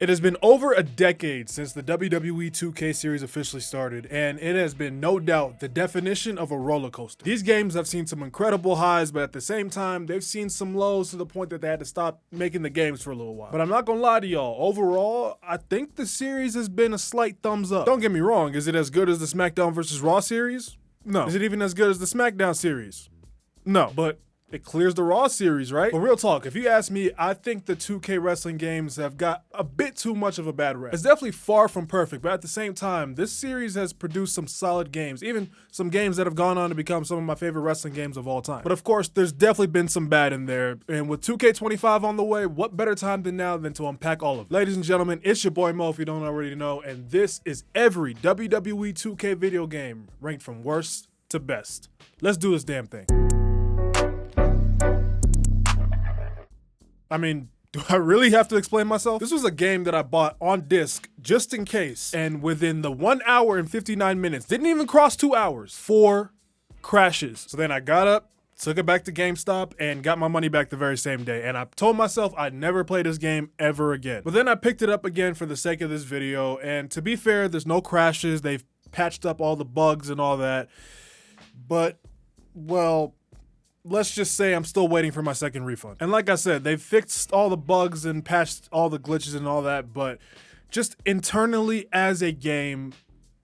It has been over a decade since the WWE 2K series officially started, and it has been no doubt the definition of a roller coaster. These games have seen some incredible highs, but at the same time, they've seen some lows to the point that they had to stop making the games for a little while. But I'm not gonna lie to y'all, overall, I think the series has been a slight thumbs up. Don't get me wrong, is it as good as the SmackDown vs. Raw series? No. Is it even as good as the SmackDown series? No. But it clears the Raw series, right? But real talk, if you ask me, I think the 2K wrestling games have got a bit too much of a bad rep. It's definitely far from perfect, but at the same time, this series has produced some solid games, even some games that have gone on to become some of my favorite wrestling games of all time. But of course, there's definitely been some bad in there, and with 2K25 on the way, what better time than now than to unpack all of it. Ladies and gentlemen, it's your boy Mo, if you don't already know, and this is every WWE 2K video game ranked from worst to best. Let's do this damn thing. I mean, do I really have to explain myself? This was a game that I bought on disc just in case, and within the 1 hour and 59 minutes, didn't even cross 2 hours, 4 crashes. So then I got up, took it back to GameStop, and got my money back the very same day. And I told myself I'd never play this game ever again. But then I picked it up again for the sake of this video, and to be fair, there's no crashes. They've patched up all the bugs and all that. But, well, let's just say I'm still waiting for my second refund. And like I said, they've fixed all the bugs and patched all the glitches and all that, but just internally as a game,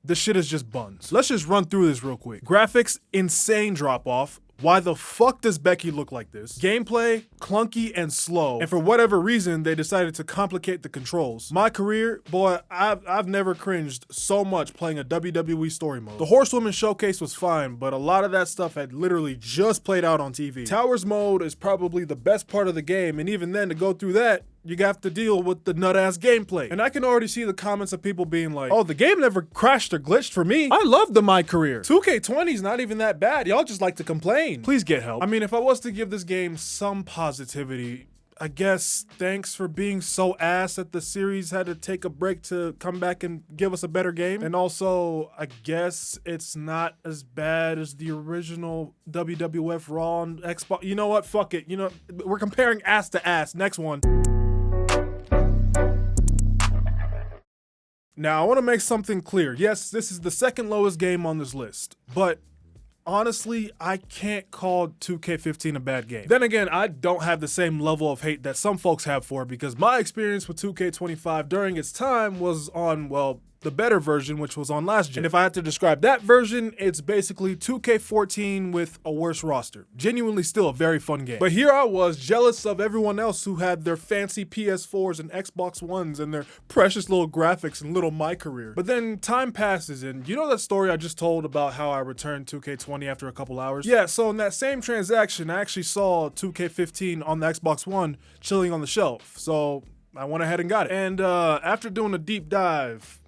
the shit is just buns. Let's just run through this real quick. Graphics, insane drop off. Why the fuck does Becky look like this? Gameplay, clunky and slow. And for whatever reason, they decided to complicate the controls. My career, boy, I've never cringed so much playing a WWE story mode. The Horsewoman Showcase was fine, but a lot of that stuff had literally just played out on TV. Towers mode is probably the best part of the game, and even then, to go through that, you have to deal with the nut-ass gameplay. And I can already see the comments of people being like, oh, the game never crashed or glitched for me. I love the My Career. 2K20 is not even that bad. Y'all just like to complain. Please get help. I mean, if I was to give this game some positivity, I guess thanks for being so ass that the series had to take a break to come back and give us a better game. And also, I guess it's not as bad as the original WWF Raw on Xbox. You know what? Fuck it. You know, we're comparing ass to ass. Next one. Now, I want to make something clear. Yes, this is the second lowest game on this list, but honestly, I can't call 2K15 a bad game. Then again, I don't have the same level of hate that some folks have for it, because my experience with 2K25 during its time was on, well, the better version, which was on last gen. And if I had to describe that version, it's basically 2K14 with a worse roster. Genuinely still a very fun game. But here I was, jealous of everyone else who had their fancy PS4s and Xbox Ones and their precious little graphics and little My Career. But then time passes, and you know that story I just told about how I returned 2K20 after a couple hours? Yeah, so in that same transaction, I actually saw 2K15 on the Xbox One chilling on the shelf. So I went ahead and got it. And after doing a deep dive,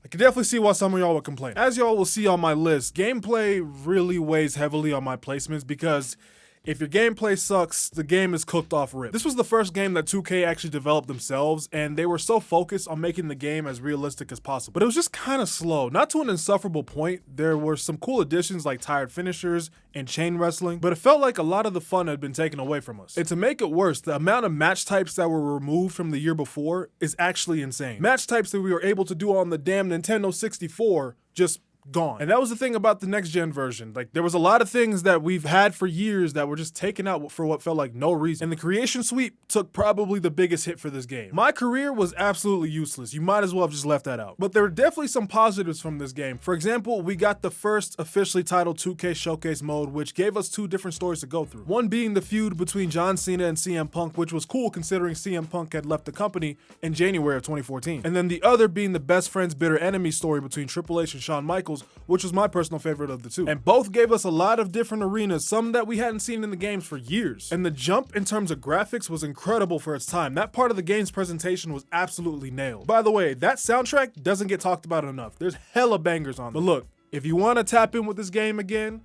I can definitely see why some of y'all would complain. As y'all will see on my list, gameplay really weighs heavily on my placements, because if your gameplay sucks, the game is cooked off rip. This was the first game that 2K actually developed themselves, and they were so focused on making the game as realistic as possible. But it was just kind of slow, not to an insufferable point. There were some cool additions like tired finishers and chain wrestling, but it felt like a lot of the fun had been taken away from us. And to make it worse, the amount of match types that were removed from the year before is actually insane. Match types that we were able to do on the damn Nintendo 64 just gone. And that was the thing about the next gen version. Like, there was a lot of things that we've had for years that were just taken out for what felt like no reason. And the creation sweep took probably the biggest hit for this game. My Career was absolutely useless. You might as well have just left that out. But there were definitely some positives from this game. For example, we got the first officially titled 2K Showcase mode, which gave us 2 different stories to go through. One being the feud between John Cena and CM Punk, which was cool considering CM Punk had left the company in January of 2014. And then the other being the best friends bitter enemy story between Triple H and Shawn Michaels, which was my personal favorite of the two. And both gave us a lot of different arenas, some that we hadn't seen in the games for years. And the jump in terms of graphics was incredible for its time. That part of the game's presentation was absolutely nailed. By the way, that soundtrack doesn't get talked about enough. There's hella bangers on it. But look, if you want to tap in with this game again,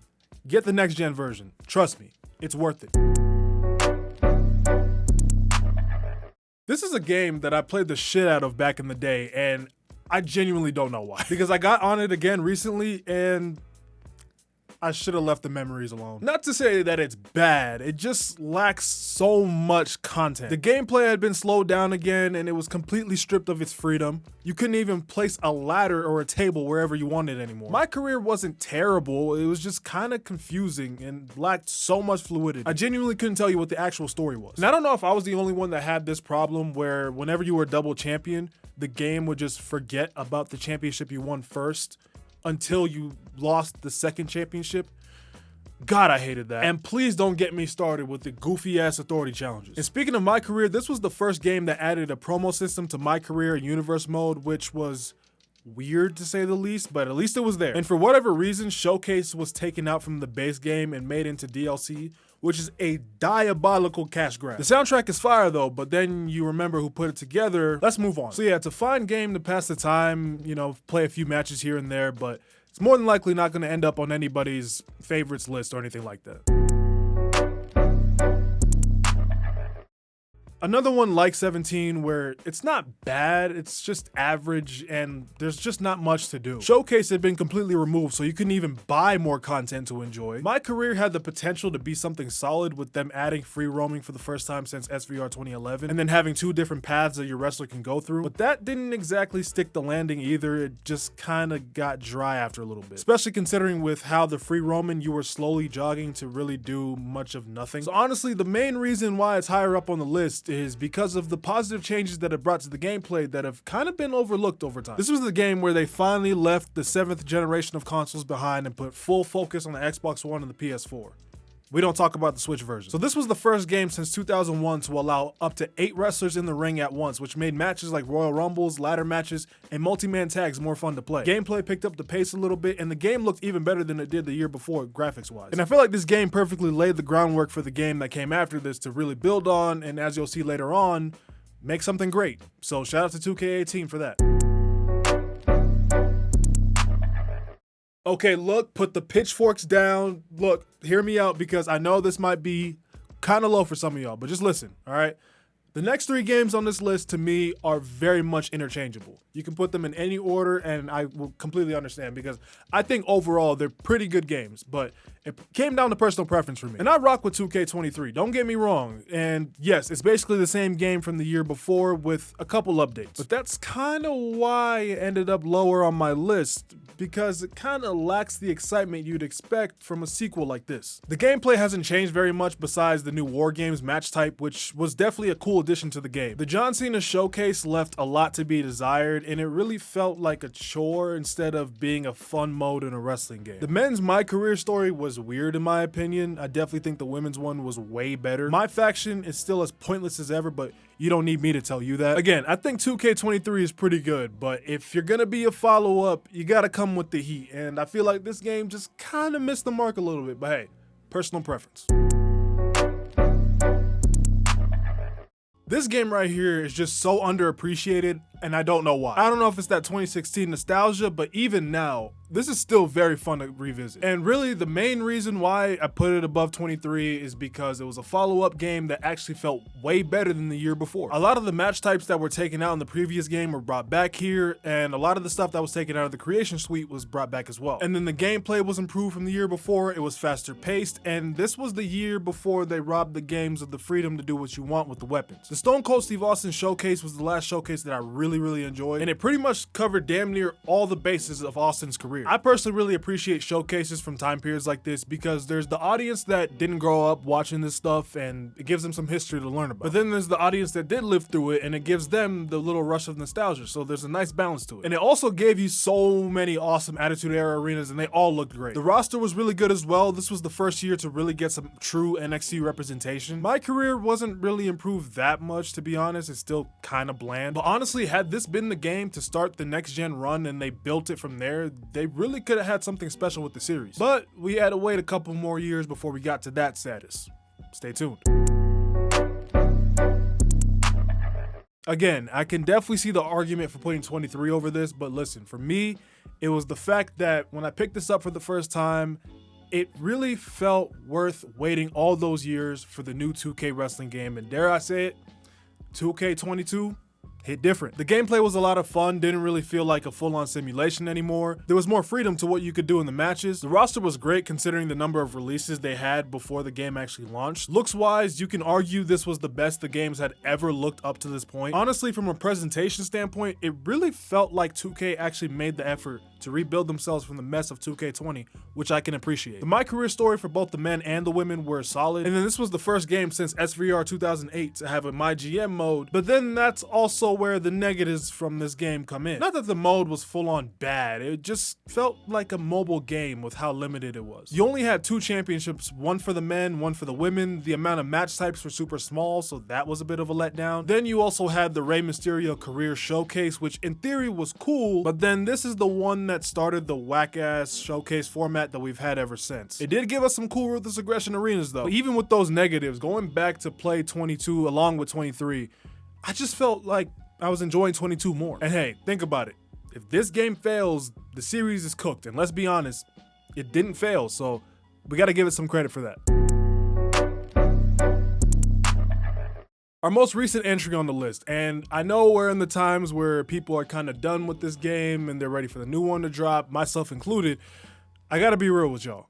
get the next gen version. Trust me, it's worth it. This is a game that I played the shit out of back in the day, and I genuinely don't know why. Because I got on it again recently, and I should have left the memories alone. Not to say that it's bad, it just lacks so much content. The gameplay had been slowed down again, and it was completely stripped of its freedom. You couldn't even place a ladder or a table wherever you wanted anymore. My career wasn't terrible, it was just kind of confusing and lacked so much fluidity. I genuinely couldn't tell you what the actual story was. And I don't know if I was the only one that had this problem where whenever you were a double champion, the game would just forget about the championship you won first until you lost the second championship. God, I hated that. And please don't get me started with the goofy ass authority challenges. And speaking of My Career, this was the first game that added a promo system to My Career Universe mode, which was weird to say the least, but at least it was there. And for whatever reason, Showcase was taken out from the base game and made into DLC, which is a diabolical cash grab. The soundtrack is fire though, but then you remember who put it together. Let's move on. So yeah, it's a fine game to pass the time, you know, play a few matches here and there, but it's more than likely not gonna end up on anybody's favorites list or anything like that. Another one like 17 where it's not bad, it's just average and there's just not much to do. Showcase had been completely removed, so you couldn't even buy more content to enjoy. My Career had the potential to be something solid with them adding free roaming for the first time since SVR 2011 and then having 2 different paths that your wrestler can go through. But that didn't exactly stick the landing either, it just kind of got dry after a little bit. Especially considering with how the free roaming you were slowly jogging to really do much of nothing. So honestly, the main reason why it's higher up on the list is because of the positive changes that it brought to the gameplay that have kind of been overlooked over time. This was the game where they finally left the 7th generation of consoles behind and put full focus on the Xbox One and the PS4. We don't talk about the Switch version. So this was the first game since 2001 to allow up to 8 wrestlers in the ring at once, which made matches like Royal Rumbles, ladder matches, and multi-man tags more fun to play. Gameplay picked up the pace a little bit, and the game looked even better than it did the year before, graphics-wise. And I feel like this game perfectly laid the groundwork for the game that came after this to really build on, and as you'll see later on, make something great. So shout out to 2K18 for that. Okay, look, put the pitchforks down. Look, hear me out because I know this might be kind of low for some of y'all, but just listen, all right? The next 3 games on this list to me are very much interchangeable. You can put them in any order and I will completely understand because I think overall they're pretty good games, but it came down to personal preference for me. And I rock with 2K23, don't get me wrong. And yes, it's basically the same game from the year before with a couple updates. But that's kind of why it ended up lower on my list because it kind of lacks the excitement you'd expect from a sequel like this. The gameplay hasn't changed very much besides the new War Games match type, which was definitely a cool addition to the game. The John Cena Showcase left a lot to be desired, and it really felt like a chore instead of being a fun mode in a wrestling game. The men's My Career story was weird in my opinion. I definitely think the women's one was way better. My faction is still as pointless as ever, but you don't need me to tell you that. Again, I think 2K23 is pretty good, but if you're gonna be a follow-up, you gotta come with the heat, and I feel like this game just kind of missed the mark a little bit, but hey, personal preference. This game right here is just so underappreciated, and I don't know why. I don't know if it's that 2016 nostalgia, but even now, this is still very fun to revisit. And really, the main reason why I put it above 23 is because it was a follow-up game that actually felt way better than the year before. A lot of the match types that were taken out in the previous game were brought back here, and a lot of the stuff that was taken out of the Creation Suite was brought back as well. And then the gameplay was improved from the year before, it was faster paced, and this was the year before they robbed the games of the freedom to do what you want with the weapons. The Stone Cold Steve Austin Showcase was the last showcase that I really enjoyed, and it pretty much covered damn near all the bases of Austin's career. I personally really appreciate showcases from time periods like this because there's the audience that didn't grow up watching this stuff and it gives them some history to learn about. But then there's the audience that did live through it and it gives them the little rush of nostalgia, so there's a nice balance to it. And it also gave you so many awesome Attitude Era arenas and they all looked great. The roster was really good as well. This was the first year to really get some true NXT representation. My Career wasn't really improved that much, to be honest. It's still kind of bland. But honestly, had this been the game to start the next gen run and they built it from there, they really could have had something special with the series. But we had to wait a couple more years before we got to that status. Stay tuned. Again, I can definitely see the argument for putting 23 over this, but listen, for me, it was the fact that when I picked this up for the first time, it really felt worth waiting all those years for the new 2K wrestling game, and dare I say it, 2K22 hit different. The gameplay was a lot of fun, didn't really feel like a full-on simulation anymore. There was more freedom to what you could do in the matches. The roster was great considering the number of releases they had before the game actually launched. Looks-wise, you can argue this was the best the games had ever looked up to this point. Honestly, from a presentation standpoint, it really felt like 2K actually made the effort to rebuild themselves from the mess of 2K20, which I can appreciate. The My Career story for both the men and the women were solid, and then this was the first game since SVR 2008 to have a My GM mode, but then that's also where the negatives from this game come in. Not that the mode was full on bad, it just felt like a mobile game with how limited it was. You only had 2 championships, one for the men, one for the women. The amount of match types were super small, so that was a bit of a letdown. Then you also had the Rey Mysterio career showcase, which in theory was cool, but then this is the one that started the whack-ass showcase format that we've had ever since. It did give us some cool Ruthless Aggression arenas though. But even with those negatives, going back to play 22 along with 23, I just felt like I was enjoying 22 more. And hey, think about it. If this game fails, the series is cooked. And let's be honest, it didn't fail, so we gotta give it some credit for that. Our most recent entry on the list, and I know we're in the times where people are kind of done with this game and they're ready for the new one to drop, myself included. I gotta be real with y'all.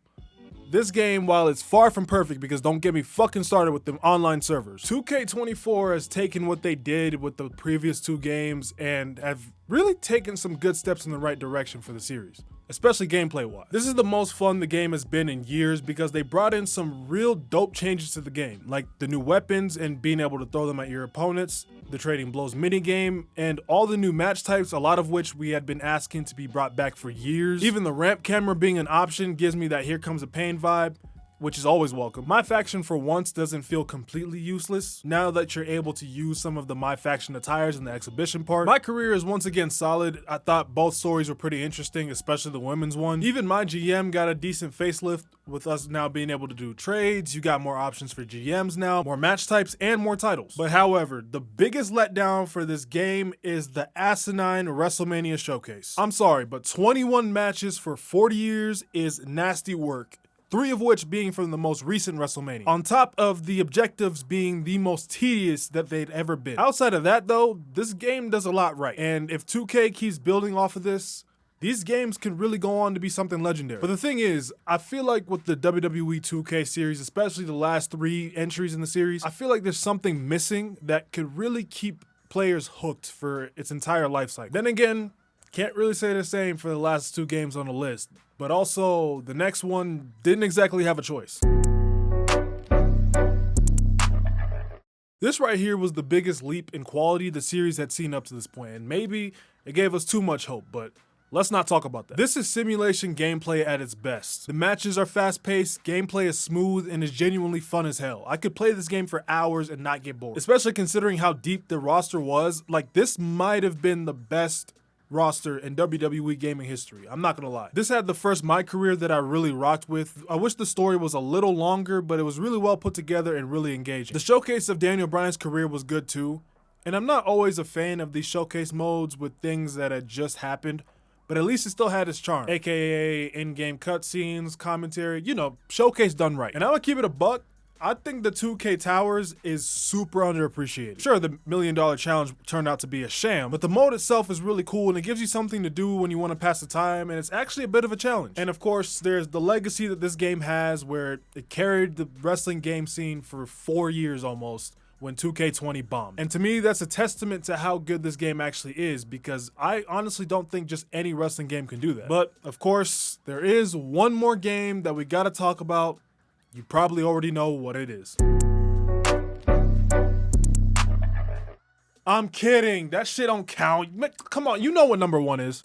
This game, while it's far from perfect, because don't get me fucking started with them online servers, 2K24 has taken what they did with the previous 2 games and have really taken some good steps in the right direction for the series, especially gameplay-wise. This is the most fun the game has been in years because they brought in some real dope changes to the game, like the new weapons and being able to throw them at your opponents, the Trading Blows minigame, and all the new match types, a lot of which we had been asking to be brought back for years. Even the ramp camera being an option gives me that Here Comes a Pain vibe, which is always welcome. My Faction for once doesn't feel completely useless now that you're able to use some of the My Faction attires in the exhibition part. My Career is once again solid. I thought both stories were pretty interesting, especially the women's one. Even My GM got a decent facelift with us now being able to do trades. You got more options for GMs now, more match types, and more titles. But however, the biggest letdown for this game is the asinine WrestleMania showcase. I'm sorry, but 21 matches for 40 years is nasty work. 3 of which being from the most recent WrestleMania, on top of the objectives being the most tedious that they'd ever been. Outside of that though, this game does a lot right, and if 2K keeps building off of this, these games can really go on to be something legendary. But the thing is, I feel like with the WWE 2K series, especially the last 3 entries in the series, I feel like there's something missing that could really keep players hooked for its entire life cycle. Then again, can't really say the same for the last 2 games on the list, but also the next one didn't exactly have a choice. This right here was the biggest leap in quality the series had seen up to this point, and maybe it gave us too much hope, but let's not talk about that. This is simulation gameplay at its best. The matches are fast-paced, gameplay is smooth, and is genuinely fun as hell. I could play this game for hours and not get bored, especially considering how deep the roster was. Like, this might have been the best roster in WWE gaming history. I'm not gonna lie. This had the first My Career that I really rocked with. I wish the story was a little longer, but it was really well put together and really engaging. The showcase of Daniel Bryan's career was good too, and I'm not always a fan of these showcase modes with things that had just happened, but at least it still had its charm, aka in-game cutscenes, commentary, you know, showcase done right. And I'm gonna keep it a buck. I think the 2K Towers is super underappreciated. Sure, the $1 Million Challenge turned out to be a sham, but the mode itself is really cool and it gives you something to do when you want to pass the time, and it's actually a bit of a challenge. And of course, there's the legacy that this game has where it carried the wrestling game scene for 4 years almost when 2K20 bombed. And to me, that's a testament to how good this game actually is, because I honestly don't think just any wrestling game can do that. But of course, there is one more game that we gotta talk about. You probably already know what it is. I'm kidding. That shit don't count. Come on, you know what number 1 is.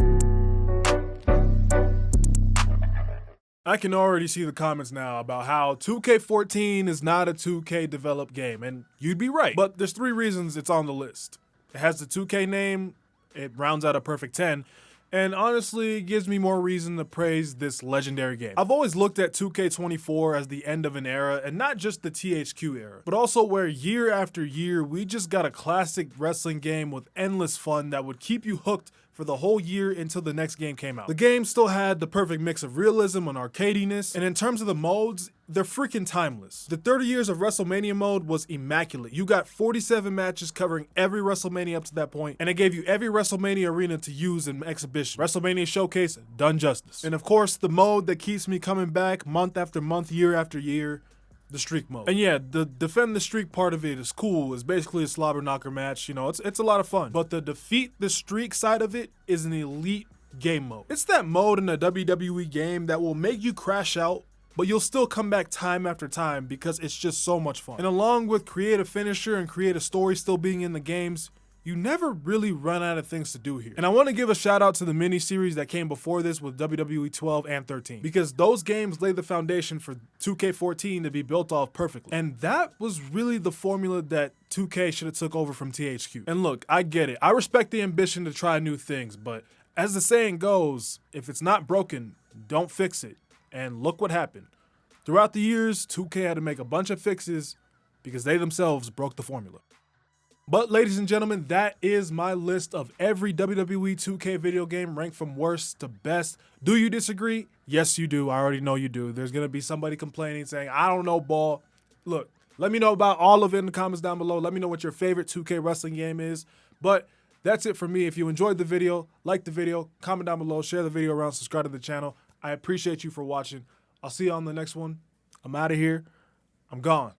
I can already see the comments now about how 2K14 is not a 2K developed game, and you'd be right. But there's 3 reasons it's on the list. It has the 2K name, it rounds out a perfect 10, and honestly gives me more reason to praise this legendary game. I've always looked at 2K24 as the end of an era, and not just the THQ era, but also where year after year we just got a classic wrestling game with endless fun that would keep you hooked for the whole year until the next game came out. The game still had the perfect mix of realism and arcadiness, and in terms of the modes, they're freaking timeless. The 30 years of WrestleMania mode was immaculate. You got 47 matches covering every WrestleMania up to that point, and it gave you every WrestleMania arena to use in exhibition. WrestleMania Showcase done justice. And of course, the mode that keeps me coming back month after month, year after year, the streak mode. And yeah, the defend the streak part of it is cool. It's basically a slobber knocker match. You know, it's a lot of fun. But the defeat the streak side of it is an elite game mode. It's that mode in a WWE game that will make you crash out, but you'll still come back time after time because it's just so much fun. And along with create a finisher and create a story still being in the games, you never really run out of things to do here. And I want to give a shout out to the mini-series that came before this with WWE 12 and 13, because those games laid the foundation for 2K14 to be built off perfectly. And that was really the formula that 2K should have took over from THQ. And look, I get it. I respect the ambition to try new things, but as the saying goes, if it's not broken, don't fix it. And look what happened. Throughout the years, 2K had to make a bunch of fixes because they themselves broke the formula. But ladies and gentlemen, that is my list of every WWE 2K video game ranked from worst to best. Do you disagree? Yes, you do. I already know you do. There's going to be somebody complaining saying, I don't know, ball. Look, let me know about all of it in the comments down below. Let me know what your favorite 2K wrestling game is. But that's it for me. If you enjoyed the video, like the video, comment down below, share the video around, subscribe to the channel. I appreciate you for watching. I'll see you on the next one. I'm out of here. I'm gone.